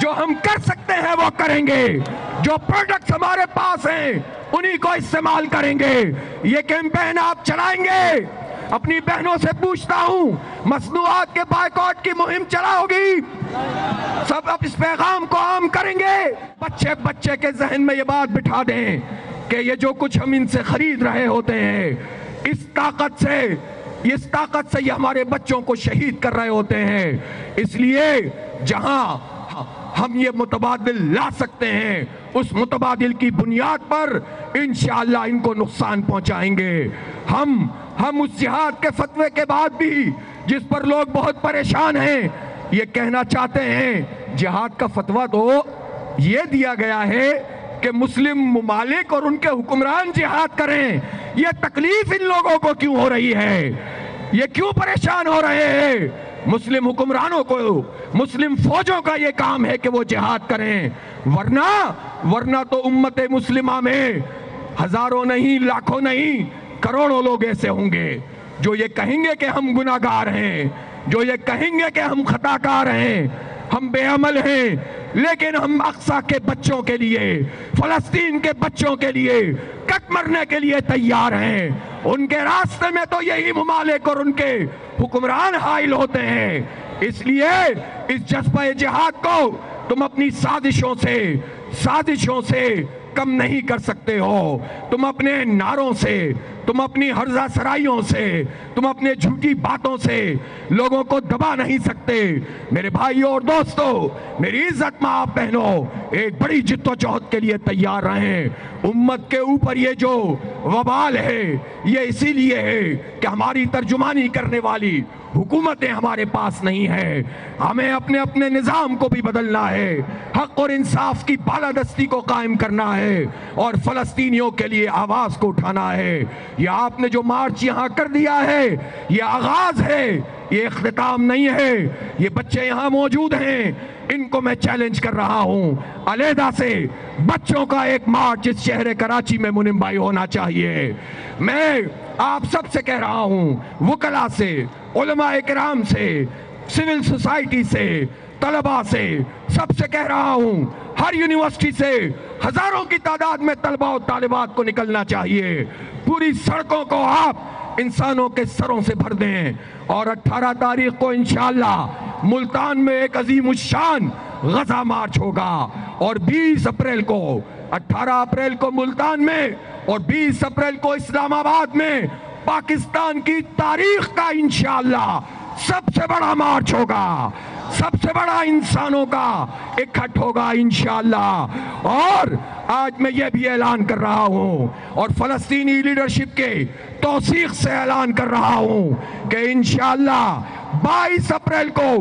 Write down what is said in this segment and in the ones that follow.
जो हम कर सकते हैं वो करेंगे, जो प्रोडक्ट्स हमारे पास हैं उन्हीं को इस्तेमाल करेंगे। ये कैंपेन आप चलाएंगे? अपनी बहनों से पूछता हूं, मसनूआत के बायकॉट की मुहिम चलाओगी? सब अब इस पैगाम को आम करेंगे? बच्चे बच्चे के जहन में ये बात बिठा दें कि ये जो कुछ हम इनसे खरीद रहे होते हैं, इस ताकत से ये हमारे बच्चों को शहीद कर रहे होते हैं। इसलिए जहां हम ये मुतबादिल ला सकते हैं, उस मुतबादिल की बुनियाद पर इंशाअल्लाह इनको नुकसान पहुंचाएंगे। हम उस जिहाद के फतवे के बाद भी, जिस पर लोग बहुत परेशान हैं, ये कहना चाहते हैं जिहाद का फतवा तो ये दिया गया है कि मुस्लिम मुमालिक और उनके हुक्मरान जिहाद करें। ये तकलीफ इन लोगों को क्यों हो रही है? ये क्यों परेशान हो रहे हैं? मुस्लिम हुक्मरानों को, मुस्लिम फौजों का ये काम है कि वो जिहाद करें, वरना तो उम्मत मुस्लिमा में हजारों नहीं, लाखों नहीं, करोड़ों लोग ऐसे होंगे जो ये कहेंगे कि हम गुनाहगार हैं, जो ये कहेंगे कि हम खताकार हैं, हम बेअमल हैं, लेकिन हम अक्सा के बच्चों के लिए, फलस्तीन के बच्चों के लिए कट मरने के लिए तैयार हैं। उनके रास्ते में तो यही मुमालिक और उनके हुक्मरान हाइल होते हैं। इसलिए इस जज्बा जिहाद को तुम अपनी साजिशों से कम नहीं कर सकते हो। तुम अपने नारों से, तुम अपनी हर्जा सराइयों से, तुम अपने झूठी बातों से लोगों को दबा नहीं सकते। मेरे भाइयों और दोस्तों, मेरी इज्जत में आप बहनों, एक बड़ी जिद्दोजहद के लिए तैयार रहें। उम्मत के ऊपर ये जो वबाल है, ये इसीलिए है कि हमारी तर्जुमानी करने वाली हुकूमतें हमारे पास नहीं है। हमें अपने अपने निज़ाम को भी बदलना है, हक और इंसाफ की बालादस्ती को कायम करना है और फलस्तीनियों के लिए आवाज को उठाना है। ये आपने जो मार्च यहाँ कर दिया है, ये आगाज है, ये इख्तिताम नहीं है। ये बच्चे यहाँ मौजूद हैं, इनको मैं चैलेंज कर रहा हूँ, अलहदा से बच्चों का एक मार्च इस शहर कराची में मुनीम भाई होना चाहिए। मैं आप सबसे कह रहा हूँ, वकला से, उलमा इकराम से, सिविल सोसाइटी से, तलबा से, सबसे कह रहा हूँ, हर यूनिवर्सिटी से हजारों की तादाद में तलबा और तालिबात को निकलना चाहिए। पूरी सड़कों को आप इंसानों के सरों से भर दें और 18 तारीख को इंशाअल्लाह मुल्तान में एक अजीम शान गजा मार्च होगा और 20 अप्रैल को, 18 अप्रैल को मुल्तान में और 20 अप्रैल को इस्लामाबाद में पाकिस्तान की तारीख का इंशाअल्लाह सबसे बड़ा मार्च होगा, सबसे बड़ा इंसानों का इकट्ठ होगा इंशाअल्लाह। और आज मैं ये भी ऐलान कर रहा हूँ और फलस्तीनी लीडरशिप के तौसीक से ऐलान कर रहा हूँ कि इंशाअल्लाह 22 अप्रैल को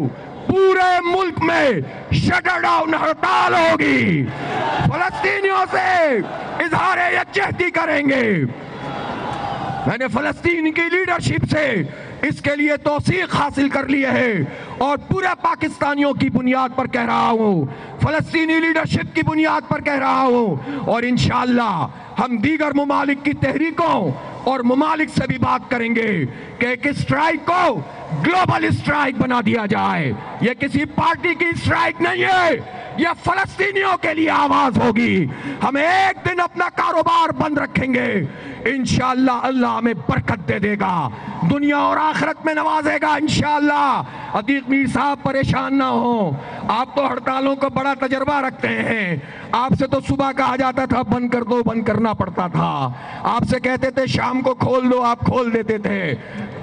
पूरे मुल्क में शटर डाउन हड़ताल होगी। फलस्तीनियों से इजहार यकजहती करेंगे। मैंने फलस्तीन की लीडरशिप से इसके लिए तौसीक हासिल कर लिए है और पूरे पाकिस्तानियों की बुनियाद पर कह रहा हूँ, फलस्तीनी लीडरशिप की बुनियाद पर कह रहा हूँ। और इंशाअल्लाह हम दीगर मुमालिक की तहरीकों और मुमालिक से भी बात करेंगे कि एक स्ट्राइक को ग्लोबल स्ट्राइक बना दिया जाए। यह किसी पार्टी की स्ट्राइक नहीं है, यह फलस्तीनियों के लिए आवाज होगी। हम एक दिन अपना कारोबार बंद रखेंगे, इंशाअल्लाह अल्लाह हमें बरकत दे देगा, दुनिया और आखिरत में नवाजेगा इंशाअल्लाह। अतीक मीर साहब परेशान ना हो, आप तो हड़तालों का बड़ा तजर्बा रखते हैं। आपसे तो सुबह कहा जाता था बंद कर दो, बंद करना पड़ता था। आपसे कहते थे शाम को खोल दो, आप खोल देते थे।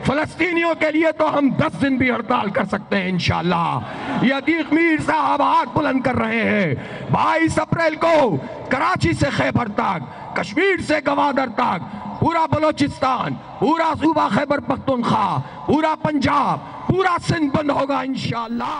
फलस्तीनियों के लिए तो हम 10 दिन भी हड़ताल कर सकते हैं इंशाअल्लाह। ये अतीक मीर साहब हाथ बुलंद कर रहे हैं। 22 अप्रैल को कराची से खैबर तक, कश्मीर से गवादर तक, पूरा बलोचिस्तान, पूरा सूबा खैबर पख्तूनख्वा, पूरा पंजाब, पूरा सिंध बंद होगा इंशाअल्लाह।